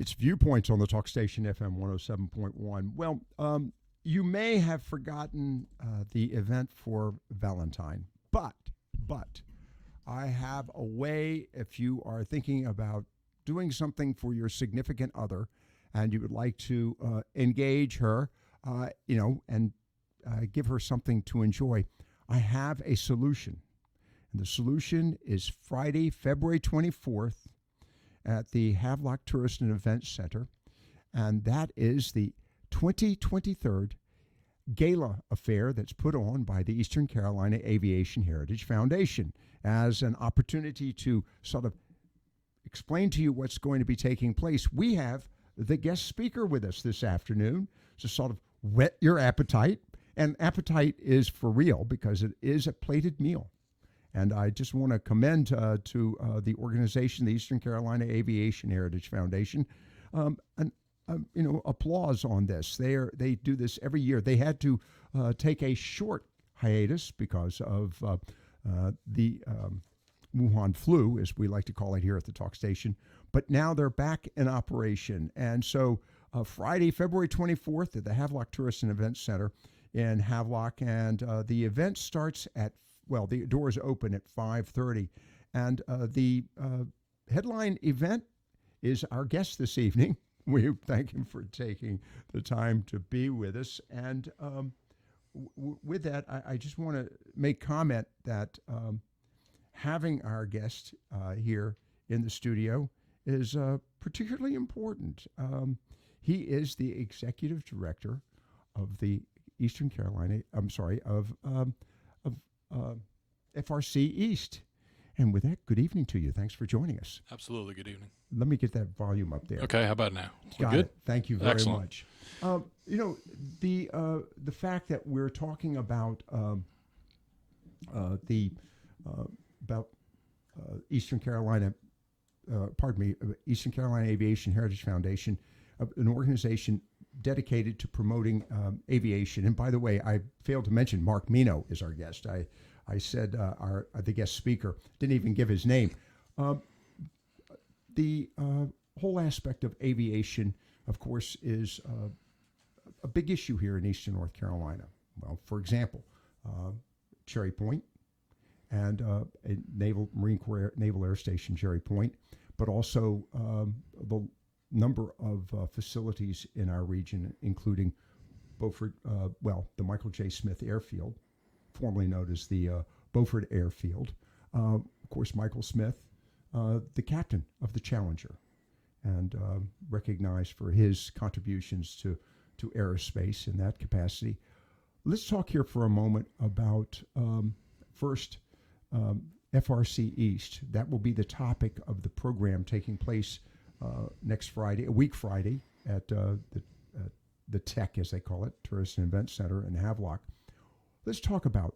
It's Viewpoints on the Talk Station FM 107.1. Well, you may have forgotten the event for Valentine, but I have a way if you are thinking about doing something for your significant other and you would like to engage her, and give her something to enjoy. I have a solution. And the solution is Friday, February 24th at the Havelock Tourist and Events Center. And that is the 2023 Gala affair that's put on by the Eastern Carolina Aviation Heritage Foundation as an opportunity to sort of explain to you what's going to be taking place. We have the guest speaker with us this afternoon to sort of whet your appetite. And appetite is for real because it is a plated meal. And I just want to commend to the organization, the Eastern Carolina Aviation Heritage Foundation, applause on this. They do this every year. They had to take a short hiatus because of the Wuhan flu, as we like to call it here at the Talk Station. But now they're back in operation. And so Friday, February 24th at the Havelock Tourist and Events Center in Havelock. And the event starts at, the doors open at 5:30. And the headline event is our guest this evening. We thank him for taking the time to be with us. And with that, I just want to make comment that having our guest here in the studio is particularly important. He is the executive director of the Eastern Carolina, of FRC East. And with that, good evening to you. Thanks for joining us. Absolutely. Good evening. Let me get that volume up there. Okay. How about now? Got Good. it. Thank you very Excellent. much. The fact that we're talking about Eastern Carolina, Eastern Carolina Aviation Heritage Foundation, an organization dedicated to promoting aviation. And by the way, I failed to mention Mark Meno is our guest. I said the guest speaker, didn't even give his name. The whole aspect of aviation, of course, is a big issue here in Eastern North Carolina. Well, for example, Cherry Point and Marine Corps Naval Air Station Cherry Point, but also the number of facilities in our region, including Beaufort, the Michael J. Smith Airfield, formerly known as the Beaufort Airfield. Of course, Michael Smith, the captain of the Challenger, and recognized for his contributions to aerospace in that capacity. Let's talk here for a moment about first FRC East. That will be the topic of the program taking place next Friday, a week Friday, at the Tech, as they call it, Tourist and Event Center in Havelock. Let's talk about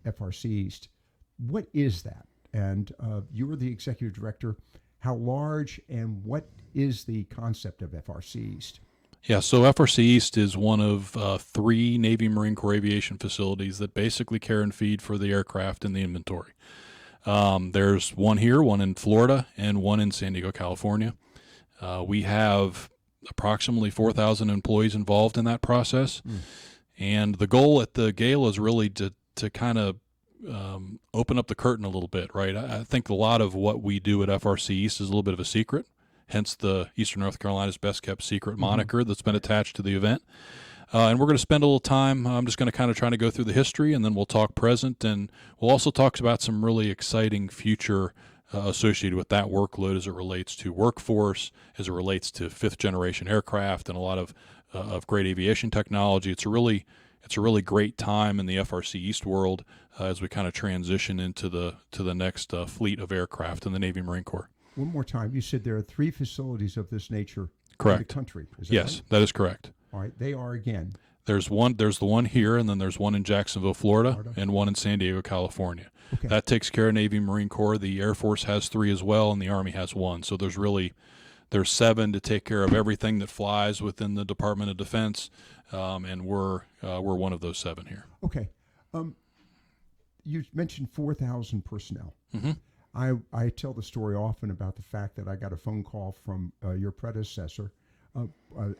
FRC East. What is that? And you are the executive director. How large and what is the concept of FRC East? Yeah, so FRC East is one of 3 Navy Marine Corps aviation facilities that basically care and feed for the aircraft in the inventory. There's one here, one in Florida, and one in San Diego, California. We have approximately 4,000 employees involved in that process. And the goal at the gala is really to kind of open up the curtain a little bit, right? I think a lot of what we do at FRC East is a little bit of a secret, hence the Eastern North Carolina's Best Kept Secret moniker that's been attached to the event. And we're going to spend a little time. I'm just going to kind of try to go through the history, and then we'll talk present, and we'll also talk about some really exciting future associated with that workload as it relates to workforce, as it relates to 5th-generation aircraft, and a lot of great aviation technology. It's a really great time in the FRC East world as we kind of transition into the next fleet of aircraft in the Navy Marine Corps. One more time, you said there are 3 facilities of this nature Correct. in the country. Is that Yes, right? that is correct. All right, they are again. There's the one here, and then there's one in Jacksonville, Florida, and one in San Diego, California. Okay. That takes care of Navy Marine Corps. The Air Force has 3 as well, and the Army has 1. So there's 7 to take care of everything that flies within the Department of Defense, and we're one of those 7 here. Okay. You mentioned 4,000 personnel. Mm-hmm. I tell the story often about the fact that I got a phone call from your predecessor,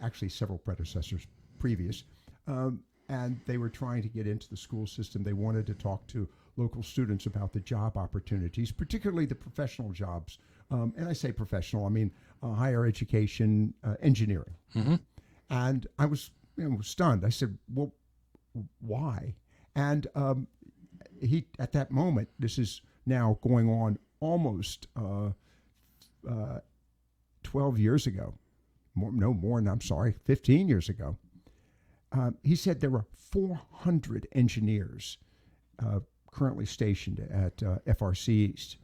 actually several predecessors previous, and they were trying to get into the school system. They wanted to talk to local students about the job opportunities, particularly the professional jobs. And I say professional, I mean higher education, engineering. Mm-hmm. And I was stunned. I said, well, why? And he, at that moment, this is now going on almost 12 years ago, more than, I'm sorry, 15 years ago. He said there were 400 engineers currently stationed at FRC East.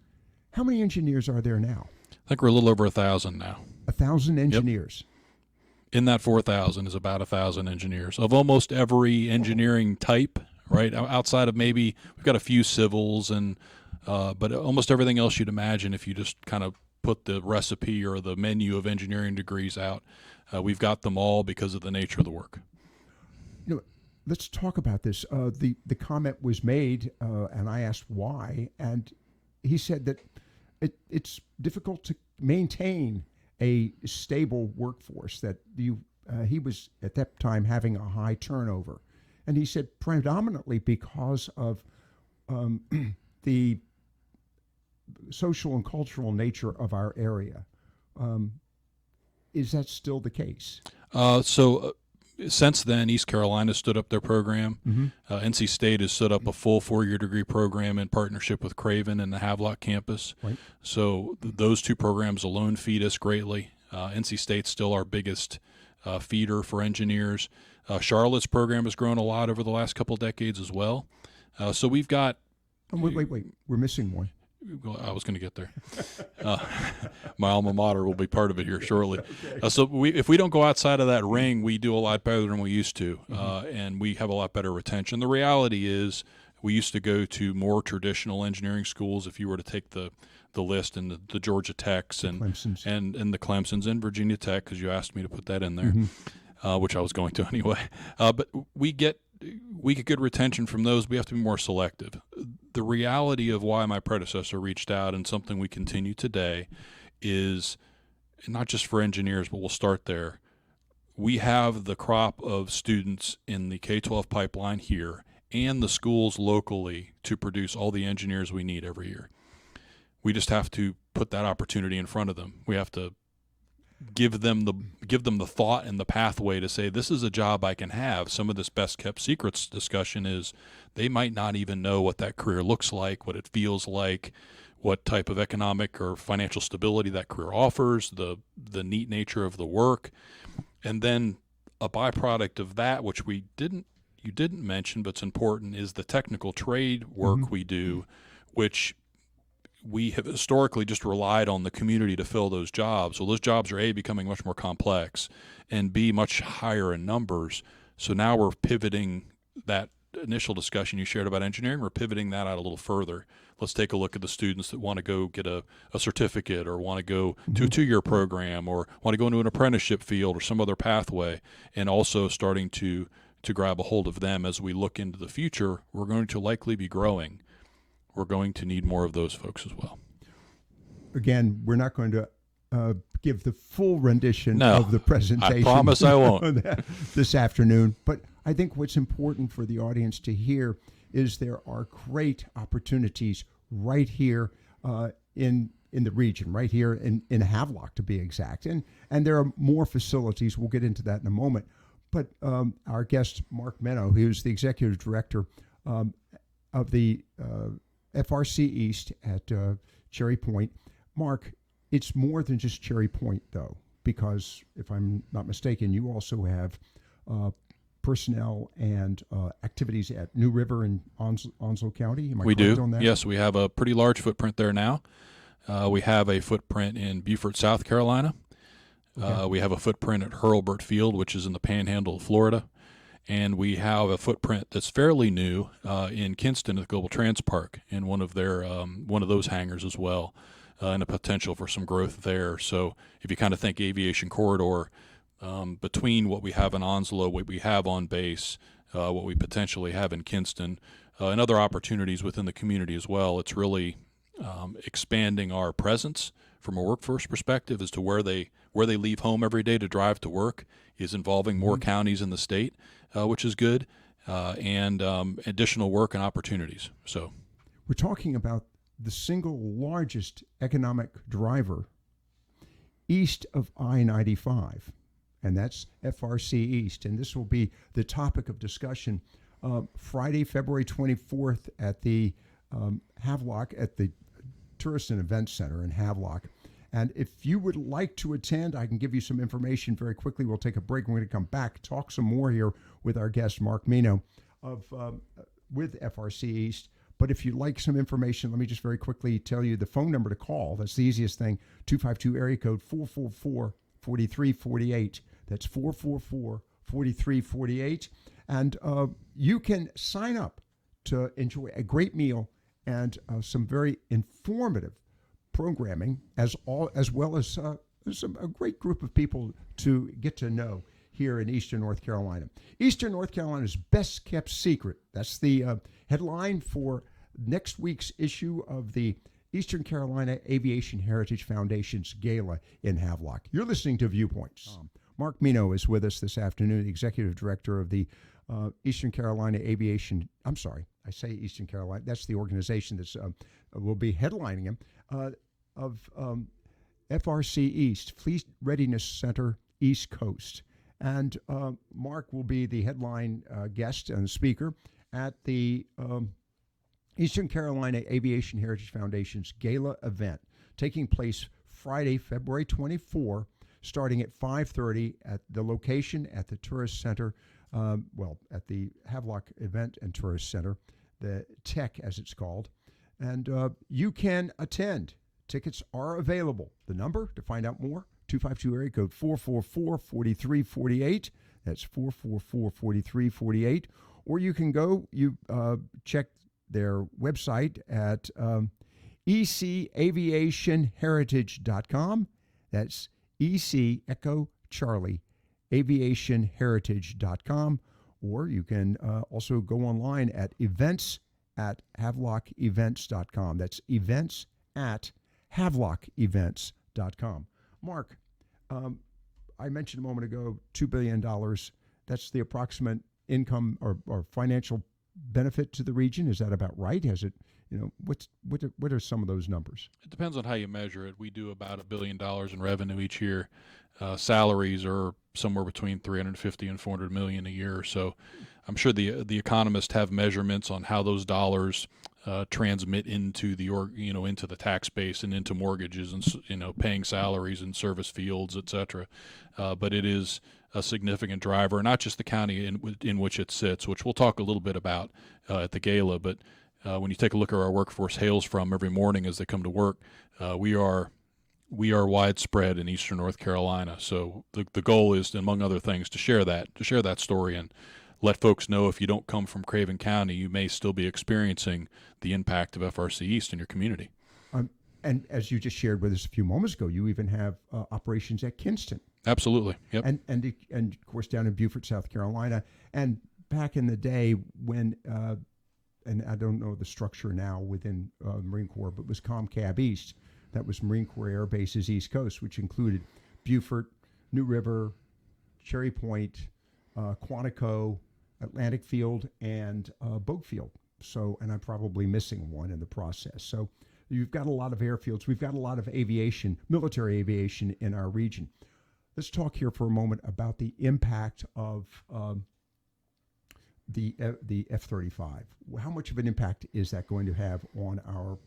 How many engineers are there now? I think we're a little over 1,000 now. 1,000 engineers. Yep. In that 4,000 is about 1,000 engineers of almost every engineering type, right? Outside of maybe we've got a few civils but almost everything else you'd imagine if you just kind of put the recipe or the menu of engineering degrees out. We've got them all because of the nature of the work. Let's talk about this. The comment was made, and I asked why, and he said that it's difficult to maintain a stable workforce, that he was at that time having a high turnover. And he said predominantly because of the social and cultural nature of our area. Is that still the case? Since then, East Carolina stood up their program. Mm-hmm. NC State has stood up a full 4-year degree program in partnership with Craven and the Havelock campus. Right. So those two programs alone feed us greatly. NC State's still our biggest feeder for engineers. Charlotte's program has grown a lot over the last couple of decades as well. So we've got... Wait. We're missing one. I was going to get there. My alma mater will be part of it here shortly. So if we don't go outside of that ring, we do a lot better than we used to, and we have a lot better retention. The reality is we used to go to more traditional engineering schools. If you were to take the list, and the Georgia Techs and the Clemsons and Virginia Tech, because you asked me to put that in there, which I was going to anyway. But we get good retention from those. We have to be more selective. The reality of why my predecessor reached out, and something we continue today, is not just for engineers, but we'll start there. We have the crop of students in the K-12 pipeline here and the schools locally to produce all the engineers we need every year. We just have to put that opportunity in front of them. We have to give them the thought and the pathway to say, this is a job I can have. Some of this best kept secrets discussion is they might not even know what that career looks like, what it feels like, what type of economic or financial stability that career offers, the neat nature of the work. And then a byproduct of that, which you didn't mention, but it's important, is the technical trade work we do, which we have historically just relied on the community to fill those jobs. So those jobs are A, becoming much more complex, and B, much higher in numbers. So now we're pivoting that initial discussion you shared about engineering, we're pivoting that out a little further. Let's take a look at the students that want to go get a certificate, or want to go to a 2-year program, or want to go into an apprenticeship field or some other pathway, and also starting to grab a hold of them as we look into the future. We're going to likely be growing. We're going to need more of those folks as well. Again, we're not going to give the full rendition of the presentation. I promise I won't. This afternoon. But I think what's important for the audience to hear is there are great opportunities right here in the region, right here in Havelock, to be exact. And there are more facilities. We'll get into that in a moment. But our guest, Mark Meno, who's the executive director of the FRC East at Cherry Point. Mark, it's more than just Cherry Point, though, because if I'm not mistaken, you also have personnel and activities at New River and Onslow County. Am I correct on that? Yes, we have a pretty large footprint there now. We have a footprint in Beaufort, South Carolina. Okay. We have a footprint at Hurlburt Field, which is in the Panhandle of Florida. And we have a footprint that's fairly new in Kinston at the Global Trans Park, in one of those hangars as well, and a potential for some growth there. So if you kind of think aviation corridor, between what we have in Onslow, what we have on base, what we potentially have in Kinston, and other opportunities within the community as well, it's really expanding our presence from a workforce perspective as to where they leave home every day to drive to work is involving more counties in the state, which is good, and additional work and opportunities. So we're talking about the single largest economic driver east of I-95, and that's FRC East. And this will be the topic of discussion Friday, February 24th at the Havelock, at the Tourist and Events Center in Havelock. And if you would like to attend, I can give you some information very quickly. We'll take a break. We're going to come back, talk some more here with our guest, Mark Meno, with FRC East. But if you'd like some information, let me just very quickly tell you the phone number to call. That's the easiest thing, 252 area code 444-4348. That's 444-4348. And you can sign up to enjoy a great meal and some very informative programming, as well as a great group of people to get to know here in Eastern North Carolina. Eastern North Carolina's best kept secret. That's the headline for next week's issue of the Eastern Carolina Aviation Heritage Foundation's Gala in Havelock. You're listening to Viewpoints. Mark Meno is with us this afternoon, the Executive Director of the Eastern Carolina Aviation. I'm sorry, I say Eastern Carolina. That's the organization that's will be headlining him, of FRC East, Fleet Readiness Center, East Coast. And Mark will be the headline guest and speaker at the Eastern Carolina Aviation Heritage Foundation's Gala event, taking place Friday, February 24, starting at 5:30 at the location at the Tourist Center, at the Havelock Event and Tourist Center, the TEC as it's called. And you can attend. Tickets are available. The number to find out more, 252 area code 444-4348. That's 444-4348. Or you can go, check their website at ECAHFheritage.com. That's EC Echo Charlie aviationheritage.com. Or you can also go online at events@havelockevents.com. That's events@havelockevents.com. Mark, I mentioned a moment ago, $2 billion. That's the approximate income or financial benefit to the region. Is that about right? Has it, what are some of those numbers? It depends on how you measure it. We do about $1 billion in revenue each year. Salaries are somewhere between 350 and 400 million a year. So I'm sure the economists have measurements on how those dollars transmit into into the tax base and into mortgages and paying salaries and service fields, et cetera. But it is a significant driver, not just the county in which it sits, which we'll talk a little bit about at the gala. But when you take a look at where our workforce hails from every morning as they come to work, we are widespread in Eastern North Carolina. So the goal is, among other things, to share that story and let folks know if you don't come from Craven County, you may still be experiencing the impact of FRC East in your community. And as you just shared with us a few moments ago, you even have operations at Kinston. Absolutely. Yep. And of course down in Beaufort, South Carolina. And back in the day when, and I don't know the structure now within the Marine Corps, but it was ComCab East. That was Marine Corps Air Bases East Coast, which included Beaufort, New River, Cherry Point, Quantico, Atlantic Field, and Bogue Field. So, and I'm probably missing one in the process. So you've got a lot of airfields. We've got a lot of aviation, military aviation in our region. Let's talk here for a moment about the impact of the F-35. How much of an impact is that going to have on our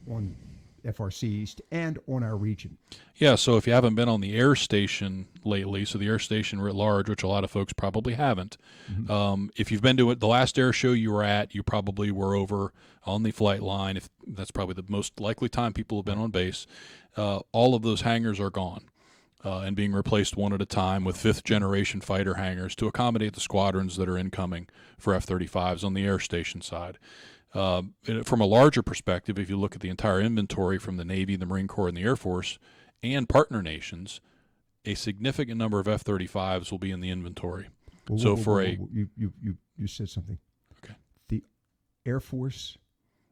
on FRC East and on our region? Yeah, so if you haven't been on the air station lately, so the air station writ large, which a lot of folks probably haven't, if you've been to it, the last air show you were at, you probably were over on the flight line. If that's probably the most likely time people have been on base. All of those hangars are gone and being replaced one at a time with fifth-generation fighter hangars to accommodate the squadrons that are incoming for F-35s on the air station side. From a larger perspective, if you look at the entire inventory from the Navy, the Marine Corps, and the Air Force, and partner nations, a significant number of F-35s will be in the inventory. You said something. Okay. The Air Force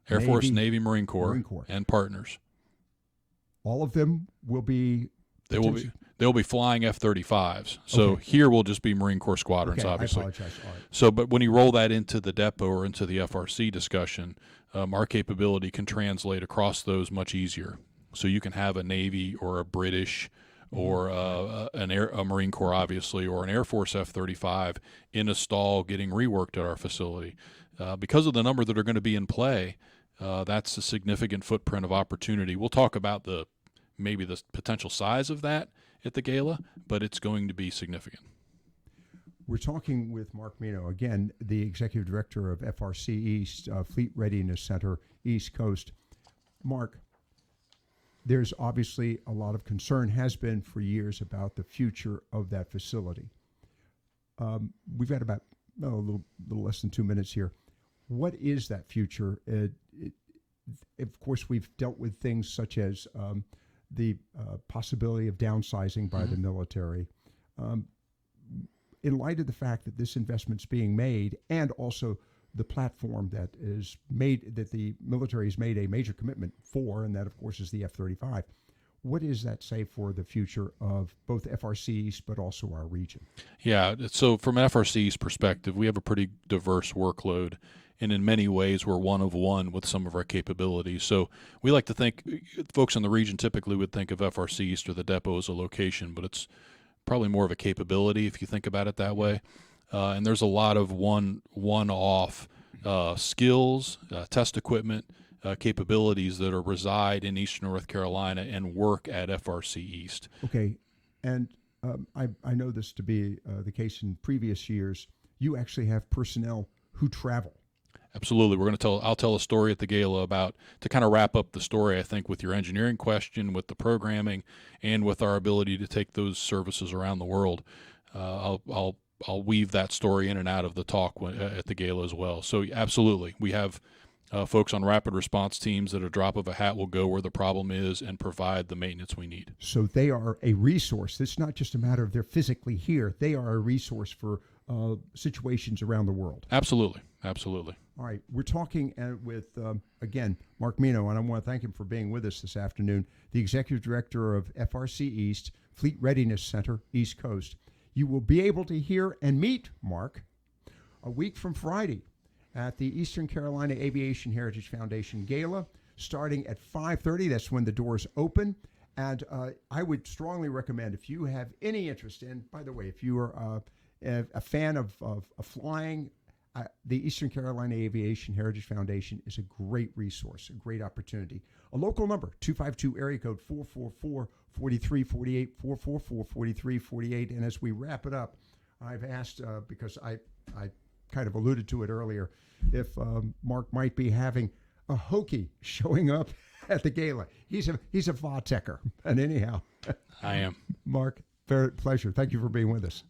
Air Force, Navy, Marine Corps, and partners. All of them will be. They'll be flying F-35s. So here will just be Marine Corps squadrons, obviously. I apologize. All right. So, but when you roll that into the depot or into the FRC discussion, our capability can translate across those much easier. So you can have a Navy or a British or a Marine Corps, obviously, or an Air Force F-35 in a stall getting reworked at our facility. Because of the number that are going to be in play, that's a significant footprint of opportunity. We'll talk about maybe the potential size of that at the gala, but it's going to be significant. We're talking with Mark Meno, again, the Executive Director of FRC East, Fleet Readiness Center, East Coast. Mark, there's obviously a lot of concern, has been for years, about the future of that facility. We've got about a little less than 2 minutes here. What is that future? Of course, we've dealt with things such as the possibility of downsizing by the military. In light of the fact that this investment's being made, and also the platform that is made, that the military has made a major commitment for, and that, of course, is the F-35, what does that say for the future of both FRC East but also our region? Yeah, so from an FRC East perspective, we have a pretty diverse workload, and in many ways we're one of one with some of our capabilities. So we like to think, folks in the region typically would think of FRC East or the depot as a location, but it's probably more of a capability if you think about it that way. And there's a lot of one-off skills, test equipment, capabilities that reside in Eastern North Carolina and work at FRC East. Okay, and I know this to be the case in previous years. You actually have personnel who travel. Absolutely. I'll tell a story at the gala about, to kind of wrap up the story, I think, with your engineering question, with the programming, and with our ability to take those services around the world. I'll weave that story in and out of the talk at the gala as well. So absolutely, we have folks on rapid response teams that at a drop of a hat will go where the problem is and provide the maintenance we need. So they are a resource. It's not just a matter of they're physically here. They are a resource for situations around the world. Absolutely. Absolutely. All right. We're talking with, again, Mark Meno, and I want to thank him for being with us this afternoon, the Executive Director of FRC East, Fleet Readiness Center, East Coast. You will be able to hear and meet Mark a week from Friday at the Eastern Carolina Aviation Heritage Foundation Gala, starting at 5:30. That's when the doors open. And I would strongly recommend, if you have any interest in, by the way, if you are a fan of flying, the Eastern Carolina Aviation Heritage Foundation is a great resource, a great opportunity. A local number, 252 area code 444-4348, 444-4348. And as we wrap it up, I've asked, because I kind of alluded to it earlier, if Mark might be having a Hokie showing up at the gala. He's a Vatecker. And anyhow. I am. Mark, very pleasure. Thank you for being with us.